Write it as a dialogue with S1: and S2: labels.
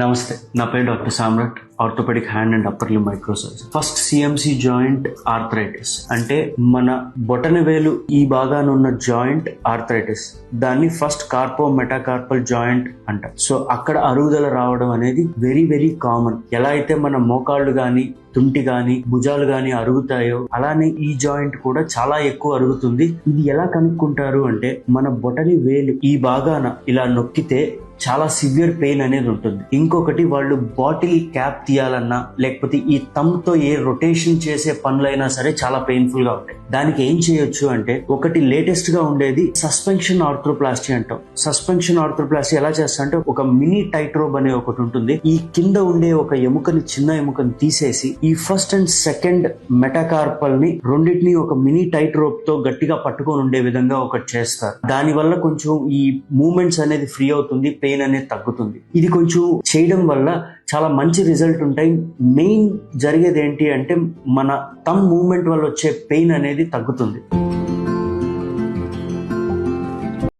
S1: నమస్తే, నా పేరు doctor Samrat, orthopedic hand and upper limb microsurgeon. First CMC joint arthritis అంటే మన బొటనవేలు ఈ భాగాన ఉన్న జాయింట్ ఆర్థరైటిస్. దాన్ని ఫస్ట్ కార్పో మెటాకార్పల్ జాయింట్ అంటారు. సో అక్కడ అరుగుదల రావడం అనేది వెరీ వెరీ కామన్. ఎలా అయితే మన మోకాళ్ళు గాని, తుంటి గాని, భుజాలు గాని అరుగుతాయో అలానే ఈ జాయింట్ కూడా చాలా ఎక్కువ అరుగుతుంది. ఇది ఎలా కనుక్కుంటారు అంటే మన బొటని వేలు ఈ భాగాన ఇలా నొక్కితే చాలా సివియర్ పెయిన్ అనేది ఉంటుంది. ఇంకొకటి వాళ్ళు బాటిల్ క్యాప్ తీయాలన్నా లేకపోతే ఈ థంబ్ తో ఏ రొటేషన్ చేసే పనులైనా సరే చాలా పెయిన్ఫుల్ గా ఉంటాయి. దానికి ఏం చేయొచ్చు అంటే ఒకటి లేటెస్ట్ గా ఉండేది సస్పెన్షన్ ఆర్థ్రోప్లాస్టీ అంటాం. సస్పెన్షన్ ఆర్థ్రోప్లాస్టీ ఎలా చేస్తా అంటే ఒక మినీ టైట్ రోబ్ అనే ఒకటి ఉంటుంది. ఈ కింద ఉండే ఒక ఎముకని, చిన్న ఎముకని తీసేసి ఈ ఫస్ట్ అండ్ సెకండ్ మెటాకార్పల్ ని రెండింటిని ఒక మినీ టైట్ రోప్ తో గట్టిగా పట్టుకొని ఉండే విధంగా ఒకటి చేస్తారు. దాని వల్ల కొంచెం ఈ మూమెంట్స్ అనేది ఫ్రీ అవుతుంది, పెయిన్ అనేది తగ్గుతుంది. ఇది కొంచెం చేయడం వల్ల చాలా మంచి రిజల్ట్ ఉంటాయి. మెయిన్ జరిగేది ఏంటి అంటే మన థంబ్ మూవ్మెంట్ వల్ల వచ్చే పెయిన్ అనేది తగ్గుతుంది.